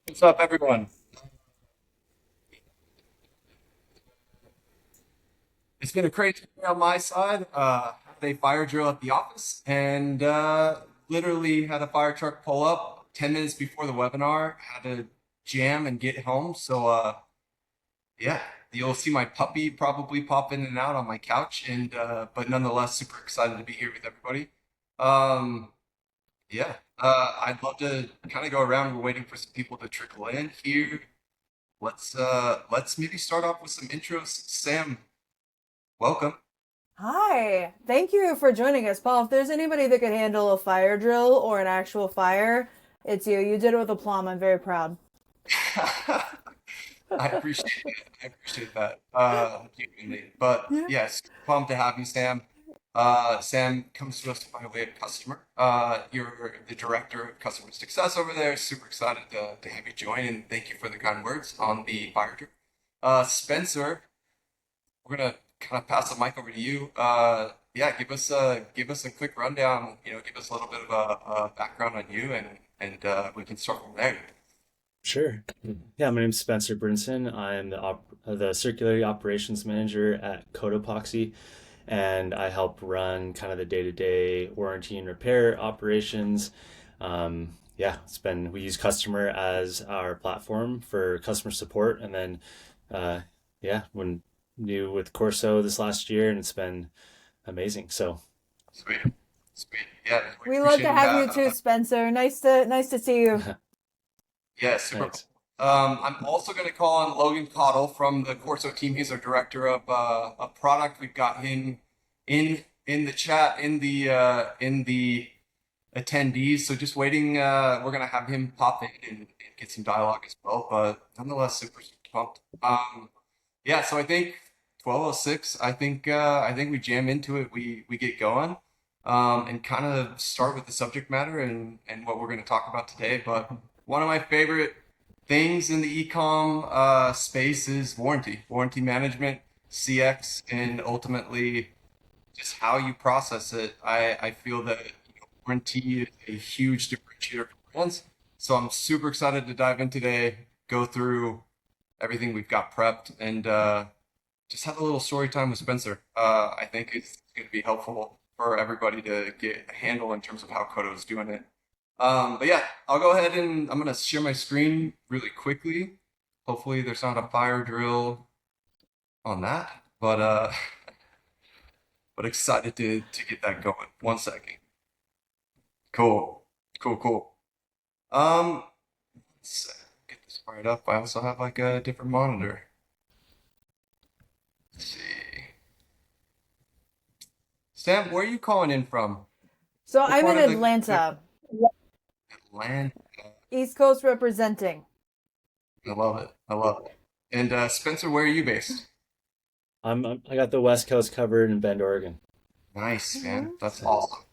What's up, everyone? It's been a crazy day on my side. Had a fire drill at the office and literally had a fire truck pull up 10 minutes before the webinar. Had to jam and get home. Yeah, you'll see my puppy probably pop in and out on my couch, and but nonetheless, super excited to be here with everybody. Um, I'd love to kind of go around. We're waiting for some people to trickle in here. Let's maybe start off with some intros. Sam, welcome. Hi, thank you for joining us, Paul. If there's anybody that could handle a fire drill or an actual fire, it's you. You did it with aplomb. I'm very proud. I appreciate it. I appreciate that. Genuinely. But Yeah. yes, pumped to have you, Sam. Sam comes to us by way of customer. You're the director of customer success over there. Super excited to have you join, and thank you for the kind words on the fire drill. Spencer, we're gonna kind of pass the mic over to you. Yeah, give us a quick rundown. Give us a little bit of a background on you, and we can start from there. Sure. Yeah, my name's Spencer Brinson. I'm the Circularity Operations Manager at Cotopoxy, and I help run kind of the day-to-day warranty and repair operations. Yeah, we use Customer as our platform for customer support, and then uh, yeah, when new with Corso this last year, and it's been amazing. So Sweet, sweet. Yeah, we We love to appreciate have you that. too, Spencer. Nice to see you. Yeah, super thanks. cool. I'm also going to call on Logan Cottle from the Corso team. He's our director of product. We've got him in the chat in the attendees. So just waiting. We're going to have him pop in and get some dialogue as well. But nonetheless, super pumped. Yeah. So I think 12:06. I think we jam into it. We get going. And kind of start with the subject matter and what we're going to talk about today. But one of my favorite things in the ecom space is warranty management, CX, and ultimately just how you process it. I feel that warranty is a huge differentiator for brands. So I'm super excited to dive in today, go through everything we've got prepped, and just have a little story time with Spencer. I think it's going to be helpful for everybody to get a handle in terms of how Kodo's doing it. But yeah, I'll go ahead and I'm gonna share my screen really quickly. Hopefully there's not a fire drill on that, but excited to get that going. 1 second. Cool, cool. Um, let's get this fired up. I also have like a different monitor. Let's see. Sam, where are you calling in from? So What I'm part in of the Atlanta, land? East Coast representing. I love it. I love it. And Spencer, where are you based? I got the West Coast covered in Bend, Oregon. Nice, man. Mhm. That's awesome.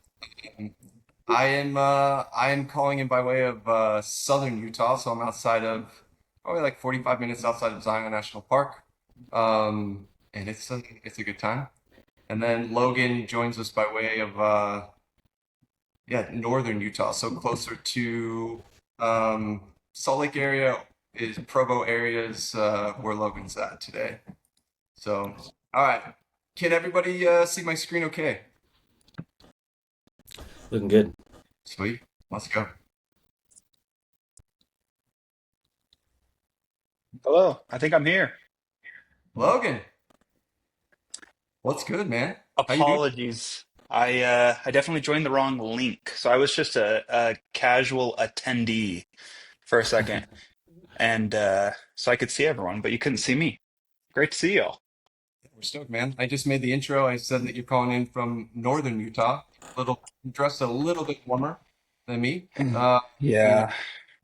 I am calling in by way of southern Utah, so I'm outside of probably like 45 minutes outside of Zion National Park. And it's a good time. And then Logan joins us by way of yeah, northern Utah, so closer to Salt Lake area is Provo areas where Logan's at today. So, all right. Can everybody see my screen okay? Looking good. Sweet. Let's go. Hello, I think I'm here. Logan, what's good, man? How you doing? Apologies. I definitely joined the wrong link. So I was just a casual attendee for a second. And so I could see everyone, but you couldn't see me. Great to see y'all. We're stoked, man. I just made the intro. I said that you're calling in from northern Utah, dressed a little bit warmer than me. You know, Yeah,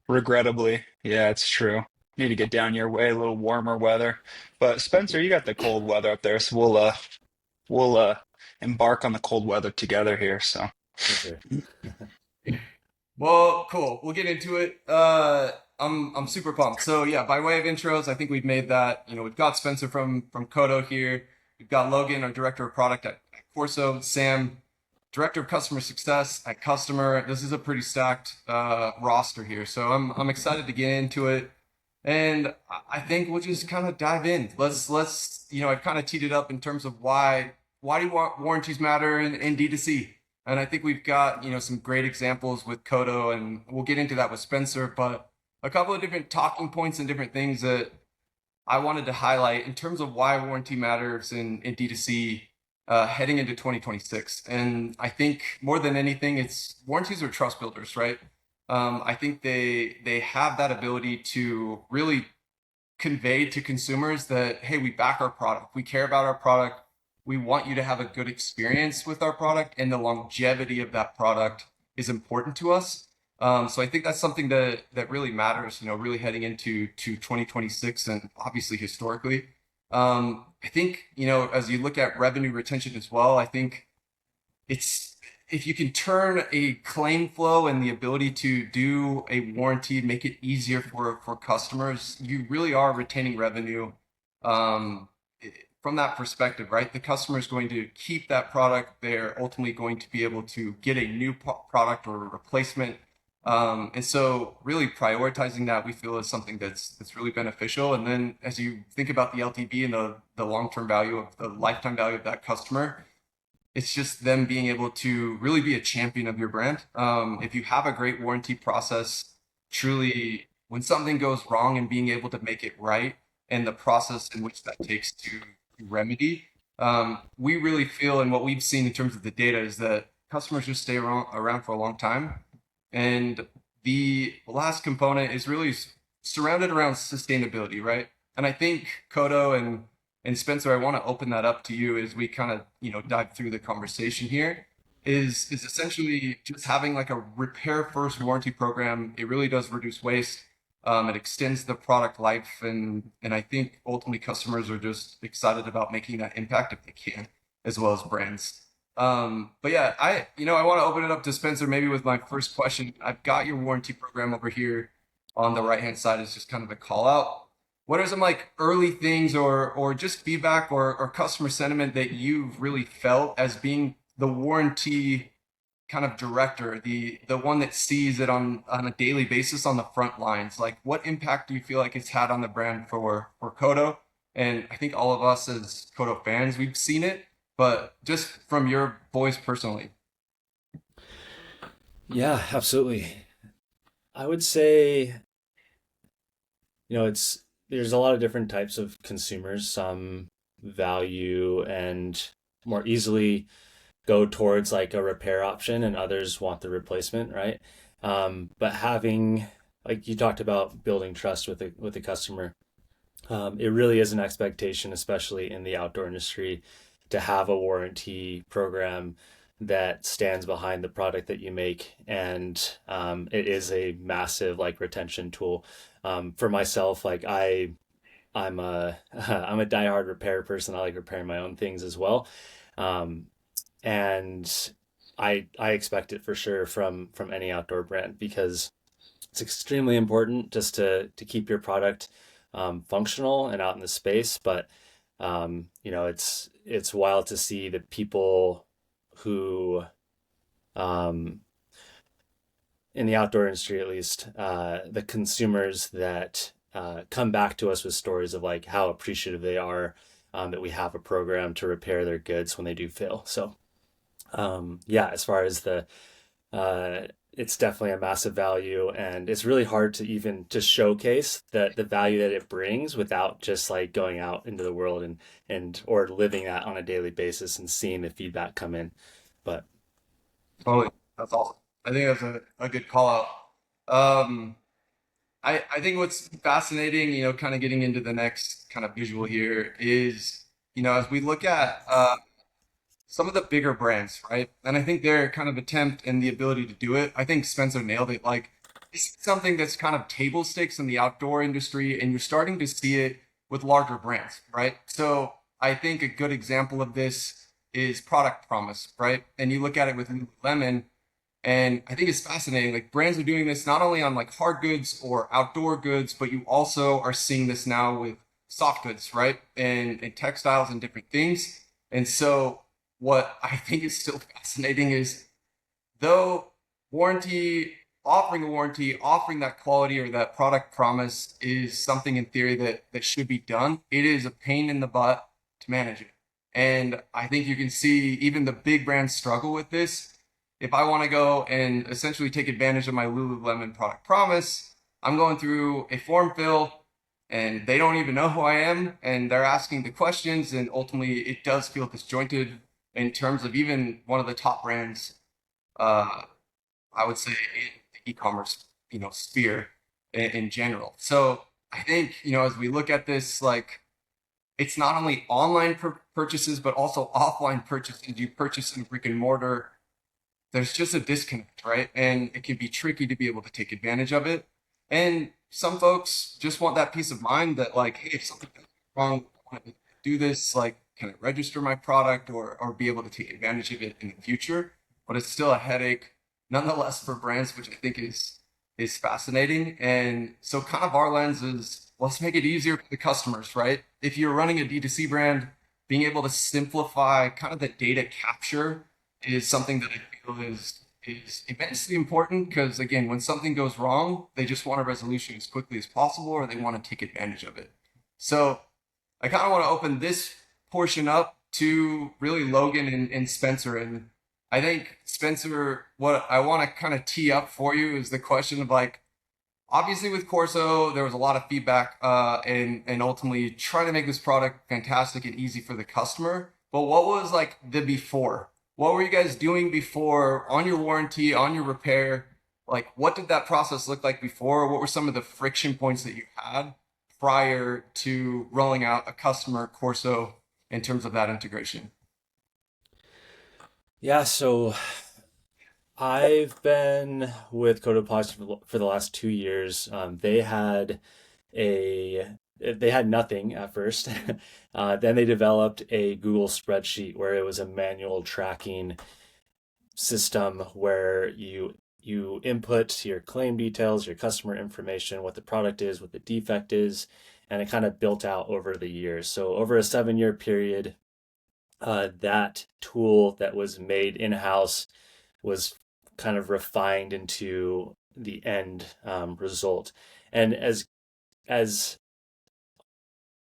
regrettably. Yeah, it's true. Need to get down your way, a little warmer weather. But Spencer, you got the cold weather up there, so we'll embark on the cold weather together here. So For sure. well, cool. We'll get into it. I'm super pumped. So yeah, by way of intros, I think we've made that. We've got Spencer from Kodo here. We've got Logan, our director of product at Corso. Sam, director of customer success at Customer. This is a pretty stacked roster here, so I'm excited to get into it. And I think we'll just kind of dive in. Let's I've kind of teed it up in terms of why do warranties matter in D2C? And I think we've got some great examples with Kodo, and we'll get into that with Spencer. But a couple of different talking points and different things that I wanted to highlight in terms of why warranty matters in D2C heading into 2026. And I think more than anything, it's warranties are trust builders, right? I think they have that ability to really convey to consumers that, hey, we back our product, we care about our product, we want you to have a good experience with our product, and the longevity of that product is important to us. So I think that's something that really matters, really heading into 2026 and obviously historically. I think, as you look at revenue retention as well, I think it's if you can turn a claim flow and the ability to do a warranty, make it easier for customers, you really are retaining revenue from that perspective, right? The customer is going to keep that product. They're ultimately going to be able to get a new product or a replacement. And so really prioritizing that we feel is something that's really beneficial. And then as you think about the LTV and the long-term value of the lifetime value of that customer, it's just them being able to really be a champion of your brand. If you have a great warranty process, truly when something goes wrong and being able to make it right and the process in which that takes to remedy, we really feel, and what we've seen in terms of the data is that customers just stay around for a long time. And the last component is really surrounded around sustainability, right? And I think Kodo and Spencer, I want to open that up to you as we kind of dive through the conversation here. Is essentially just having like a repair first warranty program. It really does reduce waste. It extends the product life, and I think ultimately customers are just excited about making that impact if they can, as well as brands. But yeah, I want to open it up to Spencer maybe with my first question. I've got your warranty program over here on the right hand side is just kind of a call out. What are some like early things or just feedback or customer sentiment that you've really felt as being the warranty kind of director, the one that sees it on a daily basis on the front lines? Like what impact do you feel like it's had on the brand for Kodo? And I think all of us as Kodo fans, we've seen it, but just from your voice personally. Yeah, absolutely. I would say, there's a lot of different types of consumers. Some value and more easily go towards like a repair option, and others want the replacement, right? But having, like you talked about, building trust with the customer, it really is an expectation, especially in the outdoor industry, to have a warranty program that stands behind the product that you make, and it is a massive like retention tool. For myself, like I'm a I'm a diehard repair person. I like repairing my own things as well, um, and I expect it for sure from any outdoor brand, because it's extremely important just to keep your product functional and out in the space. But it's wild to see the people who um, in the outdoor industry, at least, the consumers that come back to us with stories of like how appreciative they are, that we have a program to repair their goods when they do fail. So yeah, as far as it's definitely a massive value, and it's really hard to even to showcase the value that it brings without just like going out into the world and or living that on a daily basis and seeing the feedback come in. But Totally. That's awesome. I think that's a good call out. Um, I think what's fascinating, kind of getting into the next kind of visual here is, as we look at some of the bigger brands, right? And I think their kind of attempt and the ability to do it, I think Spencer nailed it. Like, it's something that's kind of table stakes in the outdoor industry, and you're starting to see it with larger brands, right? So I think a good example of this is product promise, right? And you look at it with Lululemon, and I think it's fascinating. Like brands are doing this not only on like hard goods or outdoor goods, but you also are seeing this now with soft goods, right? And textiles and different things. And so what I think is still fascinating is, though offering a warranty, offering that quality or that product promise is something in theory that should be done, it is a pain in the butt to manage it. And I think you can see even the big brands struggle with this. If I want to go and essentially take advantage of my Lululemon product promise, I'm going through a form fill and they don't even know who I am and they're asking the questions, and ultimately it does feel disjointed in terms of even one of the top brands, uh, I would say in the e-commerce, sphere in general. So I think, as we look at this, like, it's not only online purchases, but also offline purchases. You purchase in brick and mortar, there's just a disconnect, right? And it can be tricky to be able to take advantage of it. And some folks just want that peace of mind that, like, hey, if something goes wrong, I want to do this, like, can I register my product or be able to take advantage of it in the future? But it's still a headache nonetheless for brands, which I think is fascinating. And so kind of our lens is, let's make it easier for the customers, right? If you're running a D2C brand, being able to simplify kind of the data capture is something that I feel is immensely important, because again, when something goes wrong, they just want a resolution as quickly as possible or they want to take advantage of it. So I kind of want to open this portion up to really Logan and Spencer. And I think, Spencer, what I want to kind of tee up for you is the question of, like, obviously with Corso, there was a lot of feedback and ultimately trying to make this product fantastic and easy for the customer. But what was like the before? What were you guys doing before on your warranty, on your repair? Like, what did that process look like before? What were some of the friction points that you had prior to rolling out a customer Corso in terms of that integration? Yeah, so I've been with Cotopaxi for the last 2 years. They had nothing at first. Then they developed a Google spreadsheet where it was a manual tracking system where you input your claim details, your customer information, what the product is, what the defect is, and it kind of built out over the years. So over a 7-year period, that tool that was made in-house was kind of refined into the end result. And as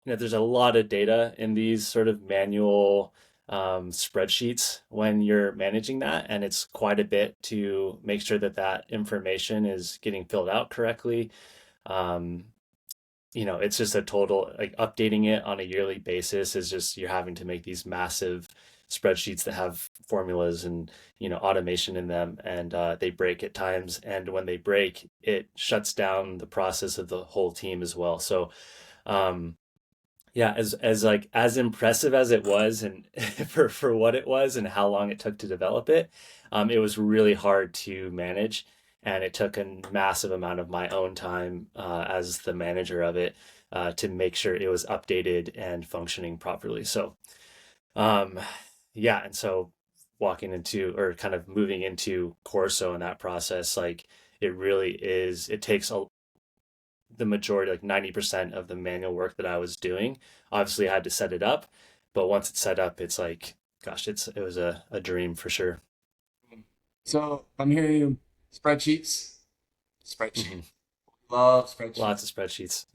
there's a lot of data in these sort of manual spreadsheets when you're managing that, and it's quite a bit to make sure that that information is getting filled out correctly. Um, it's just a total, like, updating it on a yearly basis is just, you're having to make these massive spreadsheets that have formulas and automation in them, and they break at times, and when they break it shuts down the process of the whole team as well. So um, yeah, as impressive as it was, and for what it was and how long it took to develop it, it was really hard to manage, and it took a massive amount of my own time as the manager of it to make sure it was updated and functioning properly. So um, yeah, and so walking into, or kind of moving into Corso in that process, like, it really is, it takes the majority, like 90% of the manual work that I was doing. Obviously, I had to set it up, but once it's set up, it's like, gosh, it was a dream for sure. So I'm hearing you, spreadsheets, spreadsheet, Hmm. love spreadsheets. Lots of spreadsheets.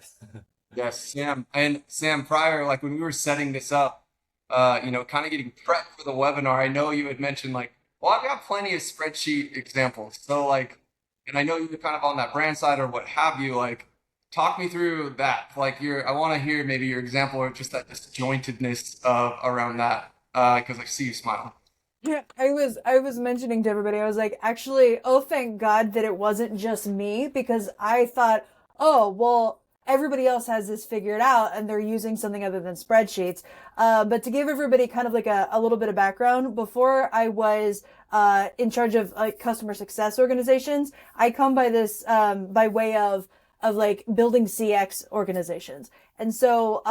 Yes, Sam. And Sam, prior, like when we were setting this up, kind of getting prepped for the webinar, I know you had mentioned, like, well, I've got plenty of spreadsheet examples. So, like, and I know you're kind of on that brand side or what have you, like, talk me through that. Like, I want to hear maybe your example or just that disjointedness of around that, because I see you smile. Yeah, I was mentioning to everybody, I was like, actually, oh, thank God that it wasn't just me, because I thought, oh, well, everybody else has this figured out and they're using something other than spreadsheets. But to give everybody kind of like a little bit of background, before I was in charge of like customer success organizations, I come by this by way of like building CX organizations. And so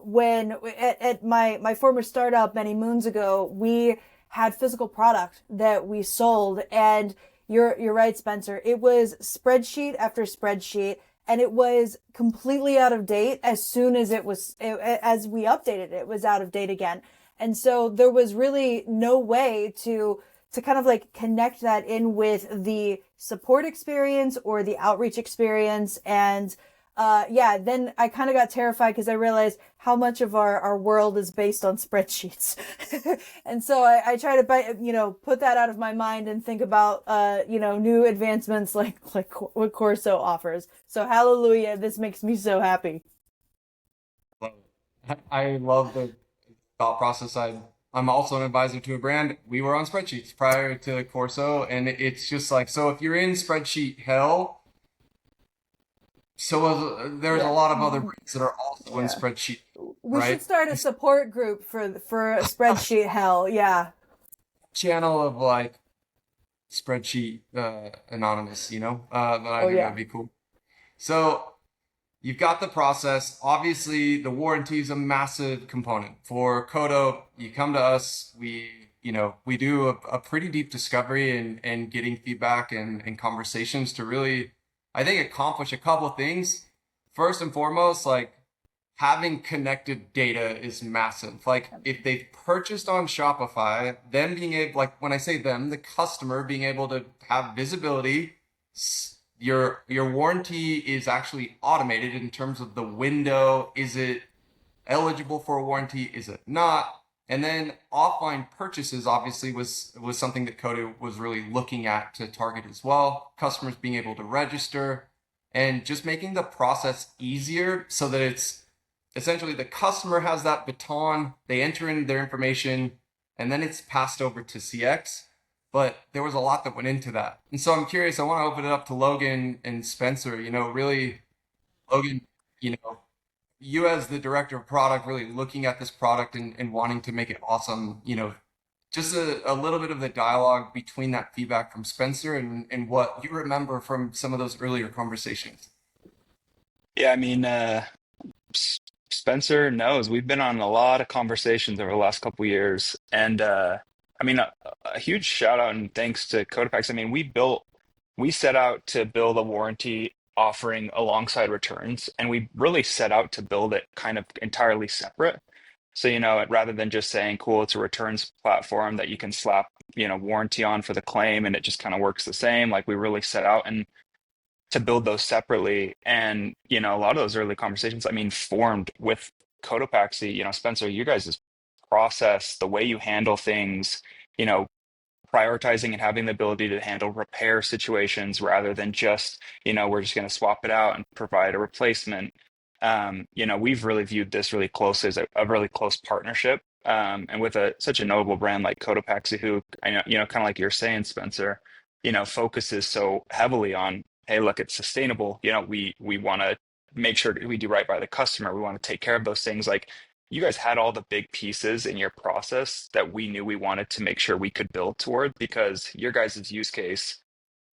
when at my former startup many moons ago, we had physical product that we sold, and you're right, Spencer. It was spreadsheet after spreadsheet, and it was completely out of date as soon as as we updated it, it was out of date again. And so there was really no way to kind of like connect that in with the support experience or the outreach experience. And yeah, then I kind of got terrified because I realized how much of our world is based on spreadsheets. And so I try to, put that out of my mind and think about, new advancements like what Corso offers. So hallelujah, this makes me so happy. Love it. I love the thought process. I'm also an advisor to a brand. We were on spreadsheets prior to Corso, and it's just like, so if you're in spreadsheet hell, there's a Yeah. lot of other brands that are also in Yeah. spreadsheet, We should right? start a support group for spreadsheet hell. Yeah. Channel of like spreadsheet anonymous, but I Oh think that'd yeah. be cool. So you've got the process. Obviously, the warranty is a massive component. For Kodo, you come to us, we do a pretty deep discovery and getting feedback and conversations to really, I think, accomplish a couple things. First and foremost, like having connected data is massive. Like if they've purchased on Shopify, them being able, like when I say them, the customer being able to have visibility, your warranty is actually automated in terms of the window. Is it eligible for a warranty? Is it not? And then offline purchases obviously was something that Coda was really looking at to target as well. Customers being able to register and just making the process easier so that it's essentially the customer has that baton, they enter in their information, and then it's passed over to CX. But there was a lot that went into that. And so I'm curious, I want to open it up to Logan and Spencer. Really, Logan, you as the director of product, really looking at this product and wanting to make it awesome, just a little bit of the dialogue between that feedback from Spencer and what you remember from some of those earlier conversations. Yeah, I mean, S- Spencer knows we've been on a lot of conversations over the last couple of years, and I mean, a huge shout out and thanks to Codepex. I mean, we set out to build a warranty offering alongside returns, and we really set out to build it kind of entirely separate. So, rather than just saying, cool, it's a returns platform that you can slap, warranty on for the claim and it just kind of works the same. Like we really set out and to build those separately. And, a lot of those early conversations, I mean, formed with Cotopaxi, Spencer, you guys' process, the way you handle things, you know, prioritizing and having the ability to handle repair situations rather than just, we're just going to swap it out and provide a replacement. We've really viewed this really close as a really close partnership. And with such a notable brand like Cotopaxi, who I know, kind of like you're saying, Spencer, focuses so heavily on, hey, look, it's sustainable. We want to make sure we do right by the customer. We want to take care of those things. Like you guys had all the big pieces in your process that we knew we wanted to make sure we could build toward because your guys' use case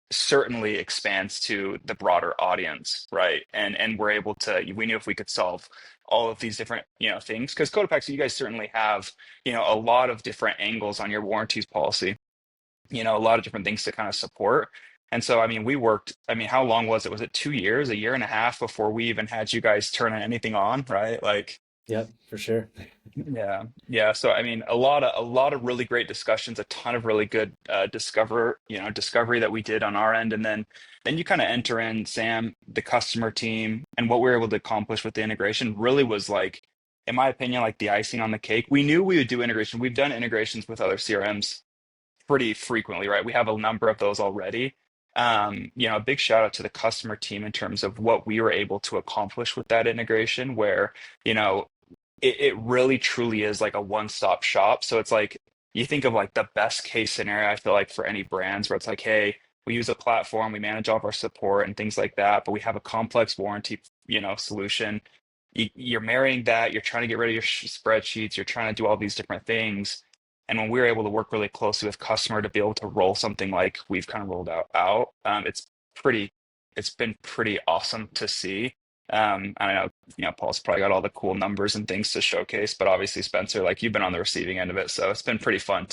certainly expands to the broader audience, right? And we're able to, we knew if we could solve all of these different, things, because Cotopaxi, you guys certainly have, a lot of different angles on your warranties policy, a lot of different things to kind of support. And so, I mean, how long was it? Was it 2 years, a year and a half before we even had you guys turn anything on, right? Like, Yep, for sure. yeah, yeah. So I mean, a lot of really great discussions, a ton of really good discovery that we did on our end, and then you kind of enter in Sam, the customer team, and what we were able to accomplish with the integration really was like, in my opinion, like the icing on the cake. We knew we would do integration. We've done integrations with other CRMs pretty frequently, right? We have a number of those already. A big shout out to the customer team in terms of what we were able to accomplish with that integration, where you know it really truly is like a one-stop shop. So it's like you think of like the best case scenario, I feel like for any brands where it's like, hey, we use a platform, we manage all of our support and things like that, but we have a complex warranty, solution. You're marrying that, you're trying to get rid of your spreadsheets, you're trying to do all these different things. And when we were able to work really closely with customer to be able to roll something like we've kind of rolled out, pretty, it's been pretty awesome to see. I know, Paul's probably got all the cool numbers and things to showcase, but obviously, Spencer, like you've been on the receiving end of it. So it's been pretty fun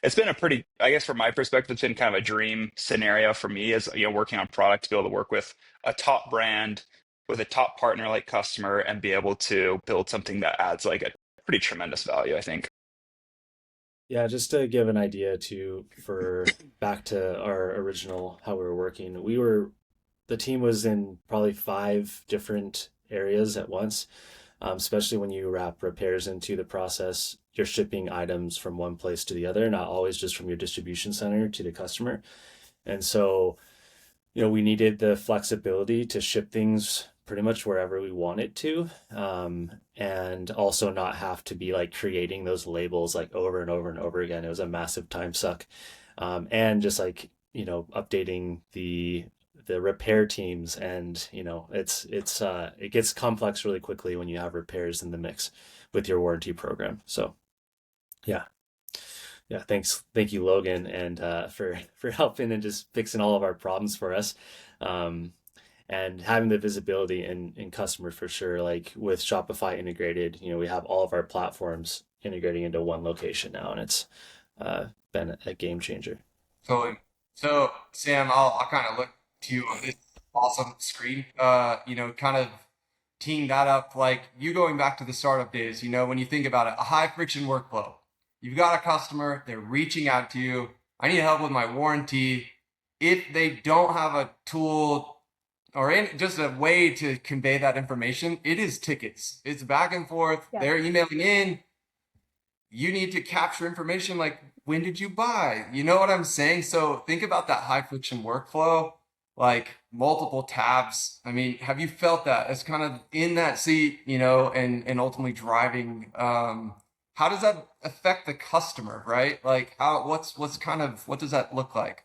it's been a pretty, I guess from my perspective, it's been kind of a dream scenario for me as, working on product to be able to work with a top brand, with a top partner like customer and be able to build something that adds like a pretty tremendous value, I think. Yeah, just to give an idea too, for back to our original how we were working, the team was in probably five different areas at once. Especially when you wrap repairs into the process, you're shipping items from one place to the other, not always just from your distribution center to the customer. And so, we needed the flexibility to ship things pretty much wherever we wanted to, and also not have to be like creating those labels like over and over and over again. It was a massive time suck, and just like updating the repair teams, and it gets complex really quickly when you have repairs in the mix with your warranty program. So yeah. Yeah, thank you, Logan, and for helping and just fixing all of our problems for us, um, and having the visibility in customer for sure. Like with Shopify integrated, we have all of our platforms integrating into one location now, and it's been a game changer. Totally. So, Sam, I'll kind of look to you on this awesome screen. Kind of teeing that up, like you going back to the startup days, when you think about it, a high friction workflow. You've got a customer, they're reaching out to you. I need help with my warranty. If they don't have a tool or just a way to convey that information, it is tickets. It's back and forth. Yeah. They're emailing in. You need to capture information like, when did you buy? You know what I'm saying? So think about that high friction workflow, like multiple tabs. I mean, have you felt that as kind of in that seat, and ultimately driving, how does that affect the customer, right? Like what does that look like?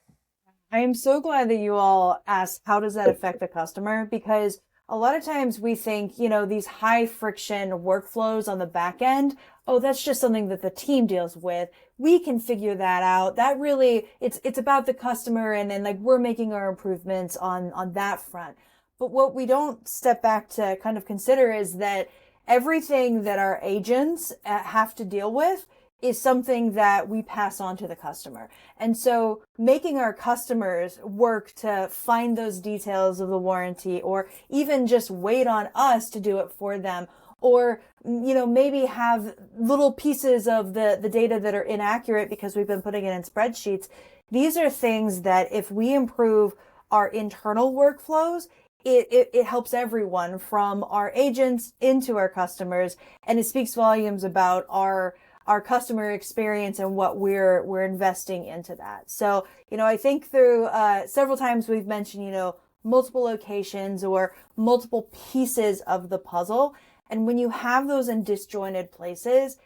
I am so glad that you all asked, how does that affect the customer? Because a lot of times we think, these high friction workflows on the back end, oh, that's just something that the team deals with. We can figure that out. That really, it's about the customer, and then like we're making our improvements on that front. But what we don't step back to kind of consider is that everything that our agents have to deal with is something that we pass on to the customer. And so making our customers work to find those details of the warranty, or even just wait on us to do it for them, or, maybe have little pieces of the data that are inaccurate because we've been putting it in spreadsheets. These are things that if we improve our internal workflows, it helps everyone from our agents into our customers, and it speaks volumes about our customer experience and what we're investing into that. So, I think through several times we've mentioned, multiple locations or multiple pieces of the puzzle. And when you have those in disjointed places,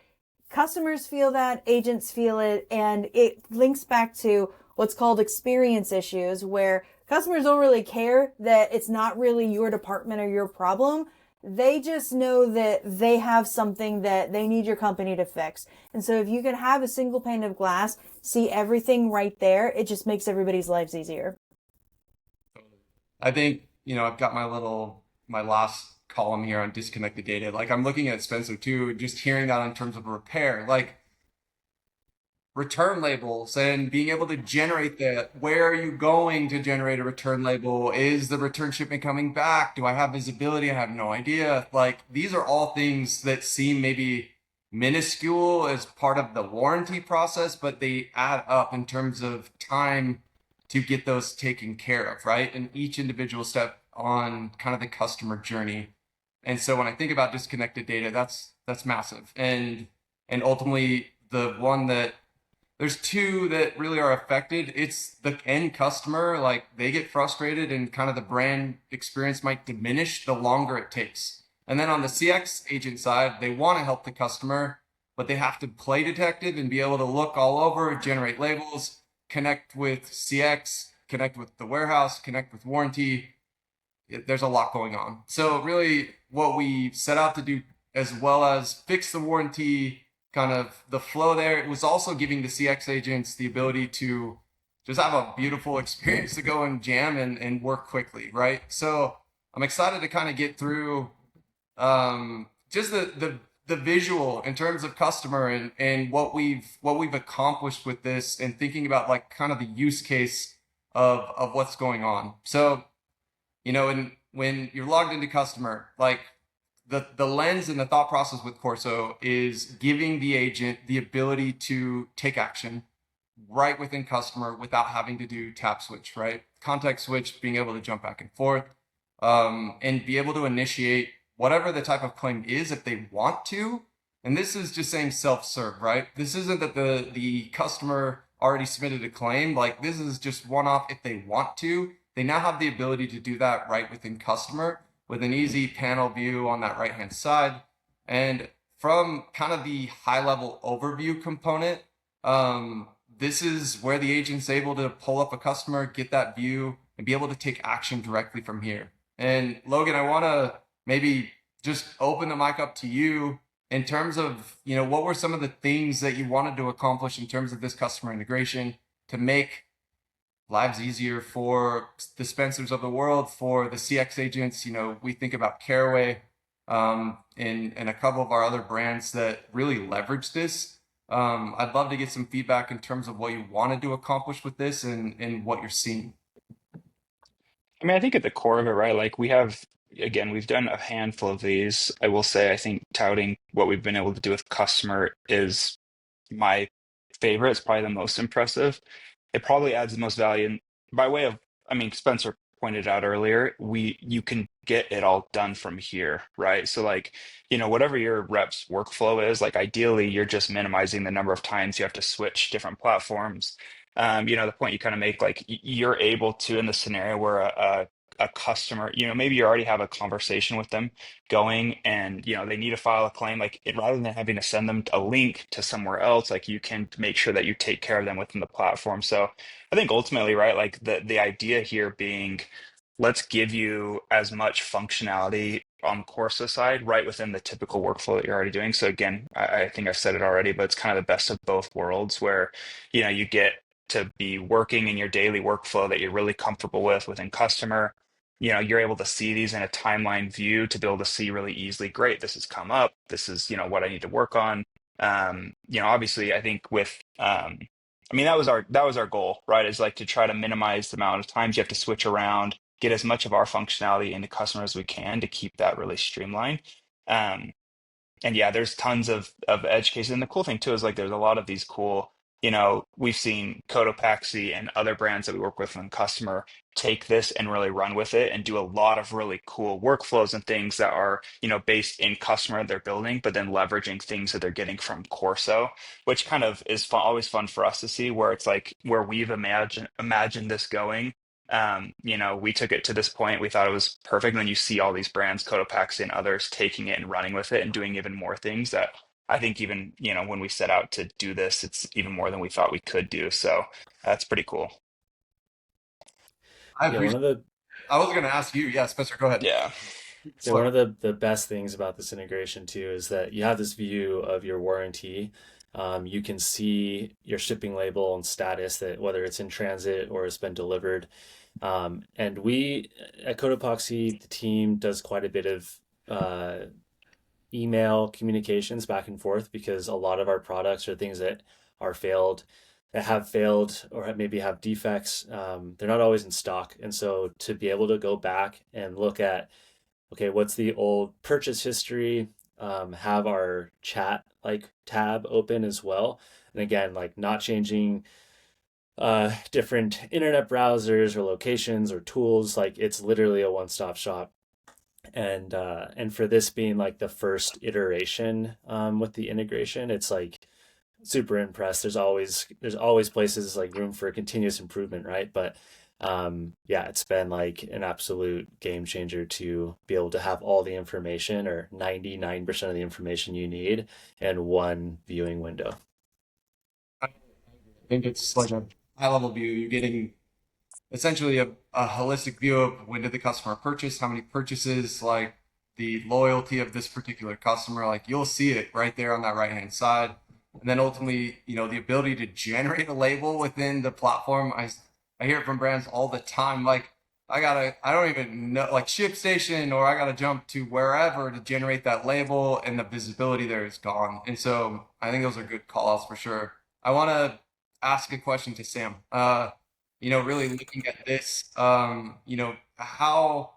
customers feel that, agents feel it, and it links back to what's called experience issues, where customers don't really care that it's not really your department or your problem. They just know that they have something that they need your company to fix. And so if you can have a single pane of glass, see everything right there, it just makes everybody's lives easier. I think, I've got my last column here on disconnected data. Like I'm looking at Spencer too, just hearing that in terms of repair, like return labels and being able to generate that. Where are you going to generate a return label? Is the return shipment coming back? Do I have visibility? I have no idea. Like these are all things that seem maybe minuscule as part of the warranty process, but they add up in terms of time to get those taken care of, right? And each individual step on kind of the customer journey. And so when I think about disconnected data, that's massive. And ultimately the one that there's two that really are affected. It's the end customer, like they get frustrated and kind of the brand experience might diminish the longer it takes. And then on the CX agent side, they want to help the customer, but they have to play detective and be able to look all over, generate labels, connect with CX, connect with the warehouse, connect with warranty. There's a lot going on. So really what we set out to do, as well as fix the warranty, kind of the flow there, it was also giving the CX agents the ability to just have a beautiful experience to go and jam and work quickly, right? So I'm excited to kind of get through just the visual in terms of customer and what we've accomplished with this, and thinking about like kind of the use case of what's going on. So, and when you're logged into customer, like the lens and the thought process with Corso is giving the agent the ability to take action right within customer without having to do tap switch, right? Context switch, being able to jump back and forth, and be able to initiate whatever the type of claim is if they want to. And this is just saying self-serve, right? This isn't that the customer already submitted a claim. Like this is just one-off if they want to. They now have the ability to do that right within customer with an easy panel view on that right-hand side. And from kind of the high-level overview component, this is where the agent's able to pull up a customer, get that view, and be able to take action directly from here. And Logan, I want to maybe just open the mic up to you in terms of, what were some of the things that you wanted to accomplish in terms of this customer integration to make lives easier for dispensers of the world, for the CX agents. We think about Caraway, and a couple of our other brands that really leverage this. I'd love to get some feedback in terms of what you wanted to accomplish with this and what you're seeing. I mean, I think at the core of it, right? Like again, we've done a handful of these. I will say, I think touting what we've been able to do with customer is my favorite. It's probably the most impressive. It probably adds the most value. And by way of, I mean, Spencer pointed out earlier, you can get it all done from here, right? So like, whatever your rep's workflow is, like ideally you're just minimizing the number of times you have to switch different platforms. The point you kind of make, like you're able to, in the scenario where a customer, maybe you already have a conversation with them going and, they need to file a claim, like rather than having to send them a link to somewhere else, like you can make sure that you take care of them within the platform. So I think ultimately, right, like the idea here being, let's give you as much functionality on Corsa side right within the typical workflow that you're already doing. So again, I think I've said it already, but it's kind of the best of both worlds where, you get to be working in your daily workflow that you're really comfortable with within customer. You're able to see these in a timeline view to be able to see really easily, great, this has come up. This is, what I need to work on. Obviously I think with, I mean, that was our goal, right? Is like to try to minimize the amount of times you have to switch around, get as much of our functionality into customers as we can to keep that really streamlined. Um, and yeah, there's tons of edge cases. And the cool thing too is like there's a lot of these cool, we've seen Cotopaxi and other brands that we work with on customer take this and really run with it and do a lot of really cool workflows and things that are, based in customer they're building, but then leveraging things that they're getting from Corso, which kind of is fun, always fun for us to see where it's like where we've imagined this going. We took it to this point. We thought it was perfect. And then you see all these brands, Cotopaxi and others, taking it and running with it and doing even more things that I think even, when we set out to do this, it's even more than we thought we could do. So that's pretty cool. I Yeah, one appreciate. of the I was going to ask you. Yeah, Spencer, go ahead. Yeah. Yeah, one Slow. of the best things about this integration too is that you have this view of your warranty. You can see your shipping label and status that whether it's in transit or it's been delivered. And we at Cotopaxi, the team does quite a bit of uh, email communications back and forth because a lot of our products are things that are failed, that have failed or maybe have defects. They're not always in stock. And so to be able to go back and look at, okay, what's the old purchase history? Have our chat like tab open as well. And again, like not changing different internet browsers or locations or tools. Like it's literally a one-stop shop. And for this being like the first iteration with the integration, it's like super impressed. There's always places like room for continuous improvement, right? But yeah, it's been like an absolute game changer to be able to have all the information or 99% of the information you need in one viewing window. I think it's like a high level view. You're getting essentially a holistic view of when did the customer purchase, how many purchases, like the loyalty of this particular customer. Like you'll see it right there on that right hand side. And then ultimately, the ability to generate a label within the platform. I hear it from brands all the time. Like I don't even know, like ShipStation, or I gotta jump to wherever to generate that label, and the visibility there is gone. And so I think those are good call outs for sure. I want to ask a question to Sam. Really looking at this, how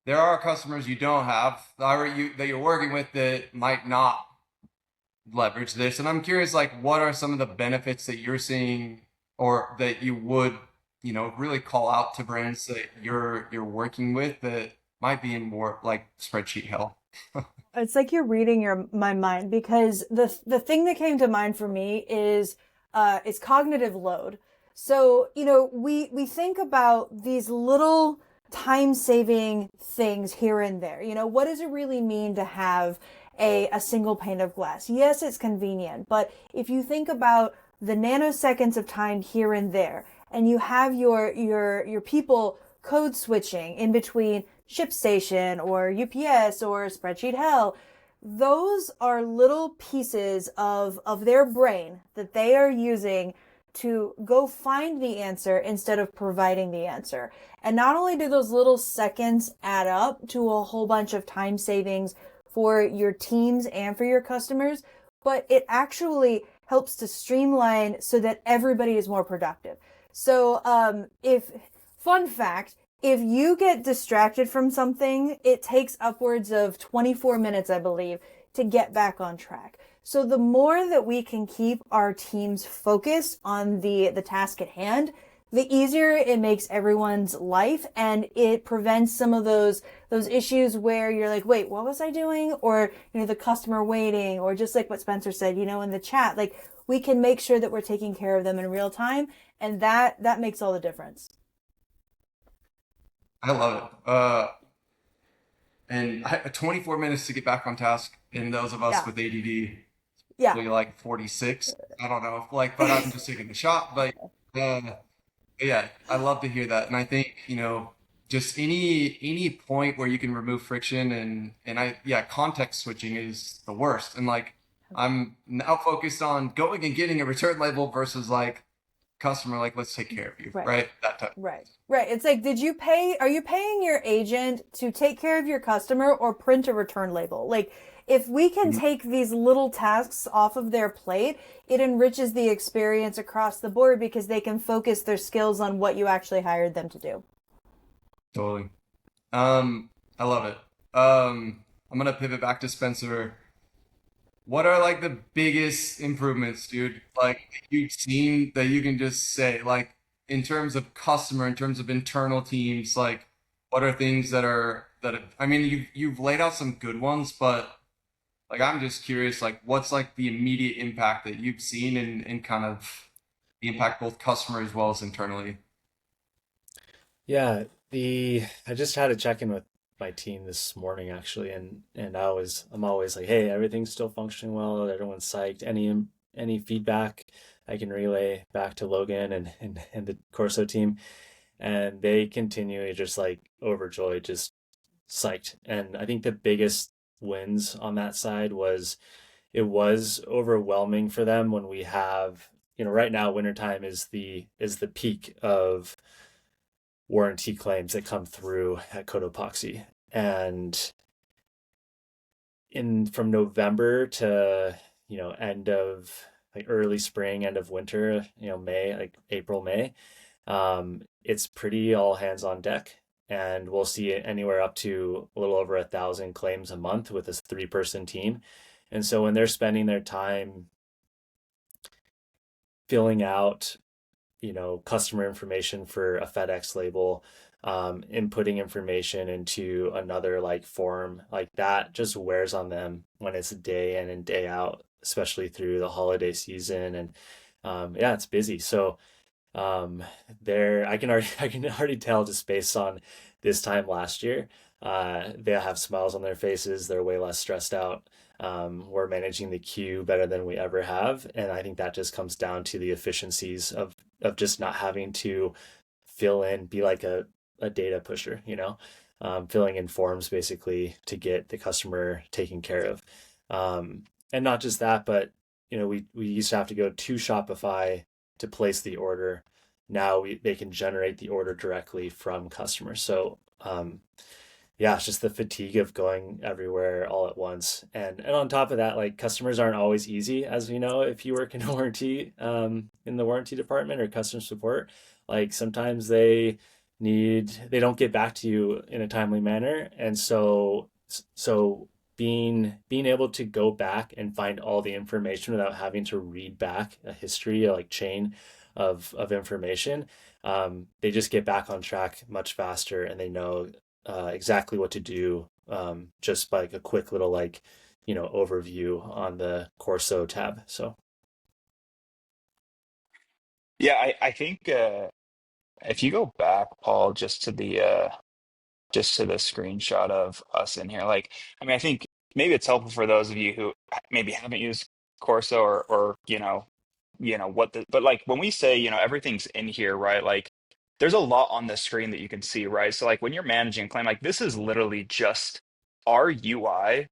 there are customers you don't have that you're working with that might not leverage this. And I'm curious, like, what are some of the benefits that you're seeing or that you would, really call out to brands that you're working with that might be in more like spreadsheet hell? It's like you're reading my mind, because the thing that came to mind for me is cognitive load. So, we think about these little time saving things here and there. What does it really mean to have a single pane of glass? Yes, it's convenient, but if you think about the nanoseconds of time here and there, and you have your people code switching in between ShipStation or UPS or Spreadsheet Hell, those are little pieces of their brain that they are using to go find the answer instead of providing the answer. And not only do those little seconds add up to a whole bunch of time savings for your teams and for your customers, but it actually helps to streamline so that everybody is more productive. So, fun fact, if you get distracted from something, it takes upwards of 24 minutes, I believe, to get back on track. So the more that we can keep our teams focused on the task at hand, the easier it makes everyone's life, and it prevents some of those issues where you're like, wait, what was I doing? Or, the customer waiting, or just like what Spencer said, in the chat, like, we can make sure that we're taking care of them in real time, and that makes all the difference. I love it. And 24 minutes to get back on task, and those of us Yeah. with ADD, Yeah. probably like 46. I don't know, but I'm just taking the shot. But yeah, I love to hear that, and I think just any point where you can remove friction and context switching is the worst. And like I'm now focused on going and getting a return label versus like customer, like let's take care of you, Right. right? That type. Right. It's like, are you paying your agent to take care of your customer or print a return label? Like, if we can take these little tasks off of their plate, it enriches the experience across the board because they can focus their skills on what you actually hired them to do. Totally. I love it. I'm gonna pivot back to Spencer. What are like the biggest improvements, dude? Like you've seen that you can just say, like in terms of customer, in terms of internal teams, like what are things I mean, you've laid out some good ones, but like I'm just curious, like what's like the immediate impact that you've seen and kind of the impact both customer as well as internally? Yeah, I just had a check-in with my team this morning actually, and I'm always like, hey, everything's still functioning well, everyone's psyched. Any feedback I can relay back to Logan and the Corso team, and they continue just like overjoyed, just psyched. And I think the biggest wins on that side was it was overwhelming for them when we have, right now wintertime is the peak of warranty claims that come through at Cotopaxi. And from November to, end of like early spring, end of winter, May, like April, May, it's pretty all hands on deck. And we'll see it anywhere up to a little over 1,000 claims a month with this 3-person team. And so when they're spending their time filling out customer information for a FedEx label, inputting information into another like form, like that just wears on them when it's day in and day out, especially through the holiday season. And yeah, it's busy. So there I can already tell just based on this time last year, they have smiles on their faces. They're way less stressed out. We're managing the queue better than we ever have, and I think that just comes down to the efficiencies of just not having to be like a data pusher, filling in forms basically to get the customer taken care of. And not just that, but we used to have to go to Shopify to place the order. Now they can generate the order directly from customers. So yeah, it's just the fatigue of going everywhere all at once. And on top of that, like customers aren't always easy, as we know, if you work in warranty, in the warranty department or customer support. Like sometimes they they don't get back to you in a timely manner. And so being able to go back and find all the information without having to read back a history, like chain of information, they just get back on track much faster, and they know exactly what to do, just by like a quick little, like, overview on the Corso tab. So Yeah, I think if you go back, Paul, just to the screenshot of us in here. Like, I mean, I think maybe it's helpful for those of you who maybe haven't used Corso, or what the, but like when we say, everything's in here, right? Like there's a lot on the screen that you can see, right? So like when you're managing a claim, like this is literally just our UI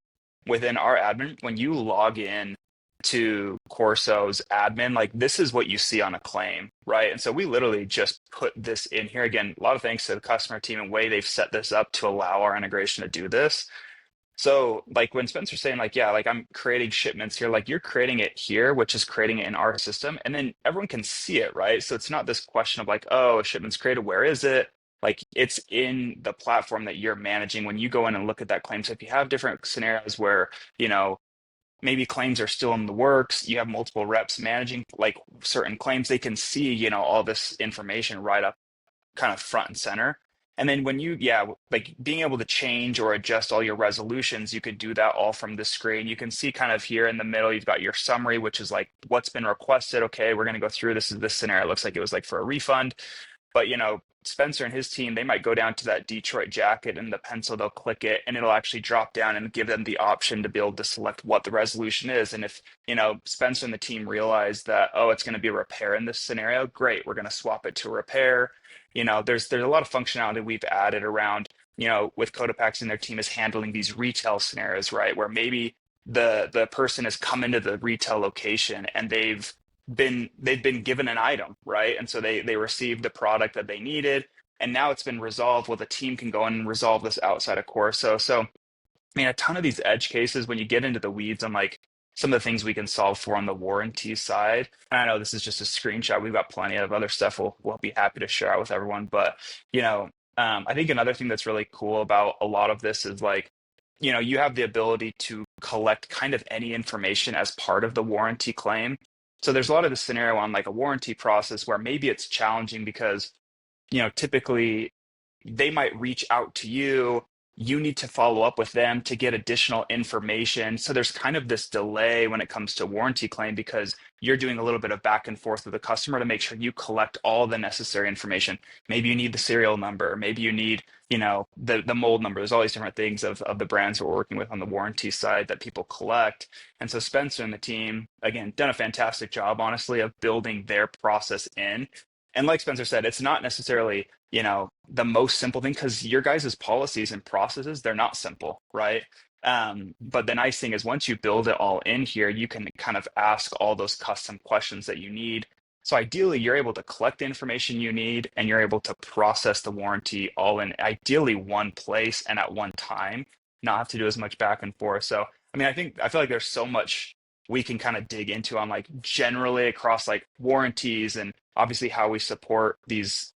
within our admin. When you log in to Corso's admin, like this is what you see on a claim, right? And so we literally just put this in here. Again, a lot of thanks to the customer team and way they've set this up to allow our integration to do this. So like when Spencer's saying like, yeah, like I'm creating shipments here, like you're creating it here, which is creating it in our system, and then everyone can see it, right? So it's not this question of like, oh, a shipment's created, where is it? Like it's in the platform that you're managing when you go in and look at that claim. So if you have different scenarios where, you know, maybe claims are still in the works, you have multiple reps managing like certain claims, they can see, all this information right up kind of front and center. And then when you, yeah, like being able to change or adjust all your resolutions, you could do that all from the screen. You can see kind of here in the middle, you've got your summary, which is like what's been requested. Okay, we're going to go through this. Is this scenario? It looks like it was like for a refund. But Spencer and his team, they might go down to that Detroit jacket and the pencil, they'll click it and it'll actually drop down and give them the option to be able to select what the resolution is. And if, Spencer and the team realize that, oh, it's going to be a repair in this scenario, great, we're going to swap it to a repair. There's a lot of functionality we've added around, with Cotopaxi and their team is handling these retail scenarios, right? Where maybe the person has come into the retail location and they've been given an item, right? And so they received the product that they needed, and now it's been resolved. Well, the team can go in and resolve this outside of Corso. So, I mean, a ton of these edge cases, when you get into the weeds on like some of the things we can solve for on the warranty side. And I know this is just a screenshot. We've got plenty of other stuff we'll be happy to share out with everyone. But, I think another thing that's really cool about a lot of this is like, you have the ability to collect kind of any information as part of the warranty claim. So there's a lot of the scenario on like a warranty process where maybe it's challenging because, typically they might reach out to you. You need to follow up with them to get additional information. So there's kind of this delay when it comes to warranty claim because you're doing a little bit of back and forth with the customer to make sure you collect all the necessary information. Maybe you need the serial number. Maybe you need, the mold number. There's all these different things of the brands we're working with on the warranty side that people collect. And so Spencer and the team, again, done a fantastic job, honestly, of building their process in. And like Spencer said, it's not necessarily, the most simple thing because your guys' policies and processes, they're not simple, right? But the nice thing is once you build it all in here, you can kind of ask all those custom questions that you need. So ideally, you're able to collect the information you need and you're able to process the warranty all in ideally one place and at one time, not have to do as much back and forth. So, I mean, I feel like there's so much we can kind of dig into on like generally across like warranties and obviously how we support these,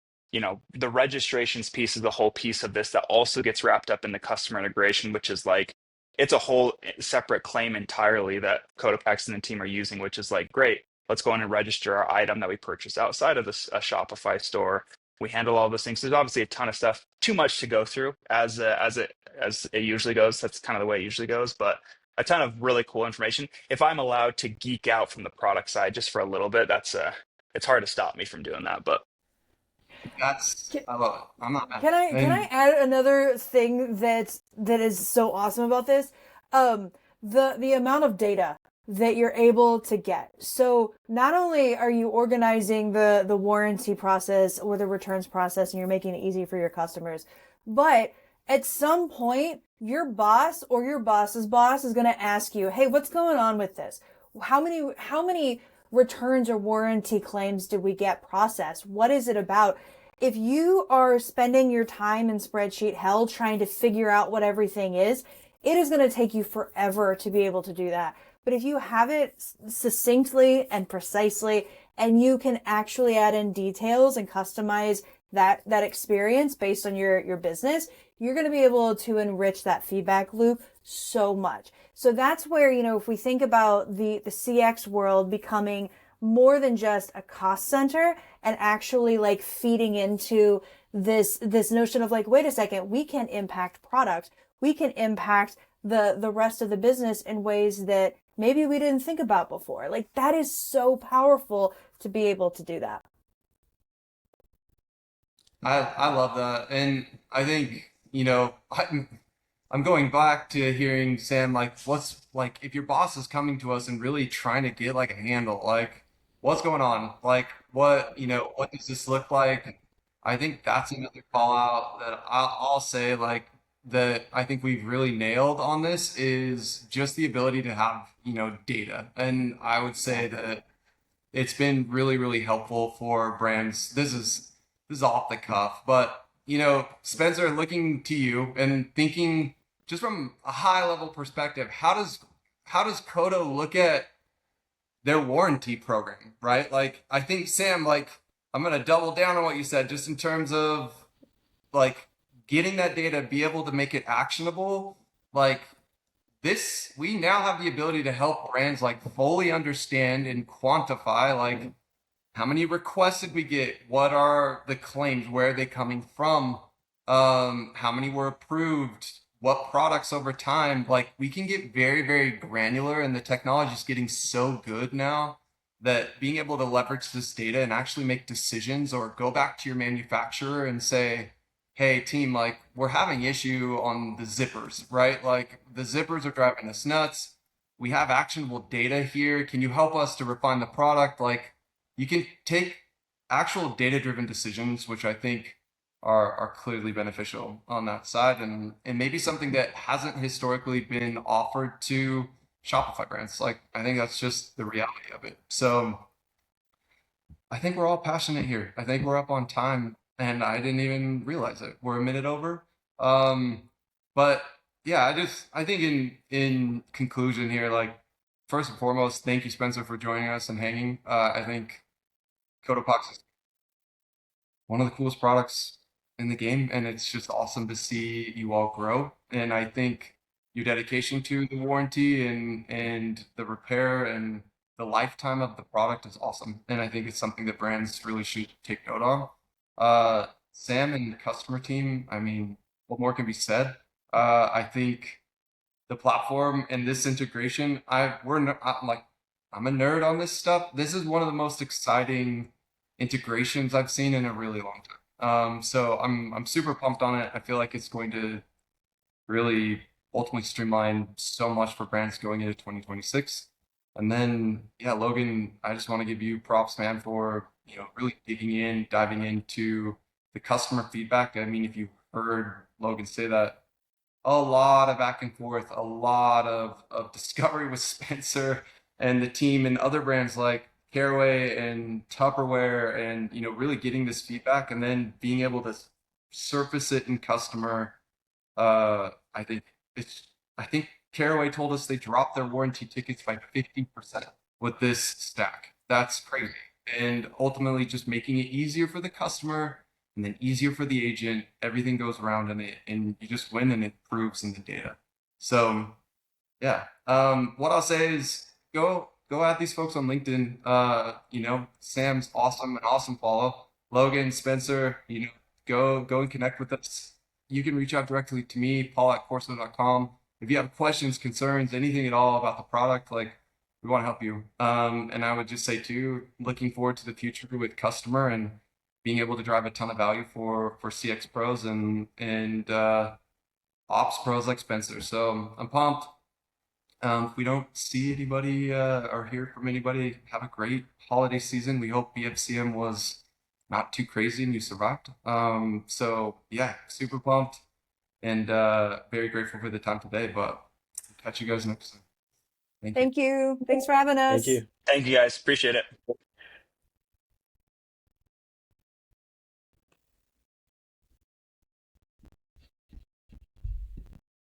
the registrations piece is the whole piece of this that also gets wrapped up in the customer integration, which is like it's a whole separate claim entirely that Cotopaxi and the team are using, which is like great. Let's go in and register our item that we purchased outside of this a Shopify store. We handle all those things. There's obviously a ton of stuff, too much to go through as it usually goes. That's kind of the way it usually goes, but a ton of really cool information. If I'm allowed to geek out from the product side just for a little bit, it's hard to stop me from doing that. But I love it. I'm not mad. Can I add another thing that is so awesome about this? The amount of data that you're able to get. So not only are you organizing the warranty process or the returns process and you're making it easy for your customers, but at some point your boss or your boss's boss is going to ask you, "Hey, what's going on with this? How many returns or warranty claims did we get processed? What is it about?" If you are spending your time in spreadsheet hell trying to figure out what everything is, it is going to take you forever to be able to do that. But if you have it succinctly and precisely, and you can actually add in details and customize that experience based on your business, you're going to be able to enrich that feedback loop so much. So that's where, if we think about the CX world becoming more than just a cost center and actually like feeding into this notion of like, wait a second, we can impact product. We can impact the rest of the business in ways that maybe we didn't think about before. Like that is so powerful to be able to do that. I love that, and I think I'm going back to hearing Sam, like, what's like if your boss is coming to us and really trying to get like a handle, like what's going on? Like what does this look like? I think that's another call out that I'll say like that I think we've really nailed on this is just the ability to have, data. And I would say that it's been really, really helpful for brands. This is off the cuff, but Spencer, looking to you and thinking just from a high level perspective, how does Coda look at their warranty program, right? Like I think Sam, like I'm gonna double down on what you said, just in terms of like getting that data, be able to make it actionable. Like this, we now have the ability to help brands like fully understand and quantify like how many requests did we get? What are the claims? Where are they coming from? How many were approved? What products over time? Like we can get very, very granular, and the technology is getting so good now that being able to leverage this data and actually make decisions or go back to your manufacturer and say, hey team, like we're having issue on the zippers, right? Like the zippers are driving us nuts. We have actionable data here. Can you help us to refine the product? Like you can take actual data-driven decisions, which I think are clearly beneficial on that side, and maybe something that hasn't historically been offered to Shopify brands. Like I think that's just the reality of it. So I think we're all passionate here. I think we're up on time, and I didn't even realize it. We're a minute over. But yeah, I think in conclusion here, like first and foremost, thank you, Spencer, for joining us and hanging. I think Cotopax is one of the coolest products in the game, and it's just awesome to see you all grow. And I think your dedication to the warranty and the repair and the lifetime of the product is awesome. And I think it's something that brands really should take note on. Sam and the customer team, I mean, what more can be said? I think the platform and this integration, I'm a nerd on this stuff. This is one of the most exciting integrations I've seen in a really long time. So I'm super pumped on it. I feel like it's going to really ultimately streamline so much for brands going into 2026. And then, yeah, Logan, I just want to give you props, man, for really diving into the customer feedback. I mean, if you heard Logan say that, a lot of back and forth, a lot of discovery with Spencer and the team and other brands like Caraway and Tupperware, and really getting this feedback and then being able to surface it in customer. I think I think Caraway told us they dropped their warranty tickets by 50% with this stack. That's crazy. And ultimately just making it easier for the customer and then easier for the agent. Everything goes around in it, and you just win, and it proves in the data. So yeah. What I'll say is go at these folks on LinkedIn. Sam's awesome, an awesome follow. Logan, Spencer, go and connect with us. You can reach out directly to me, paul@corso.com. If you have questions, concerns, anything at all about the product, like we want to help you. And I would just say too, looking forward to the future with customer and being able to drive a ton of value for CX pros and ops pros like Spencer. So I'm pumped. If we don't see anybody or hear from anybody, have a great holiday season. We hope BFCM was not too crazy and you survived. So yeah, super pumped and very grateful for the time today. But catch you guys next time. Thank you. Thank you. Thanks for having us. Thank you. Thank you guys. Appreciate it.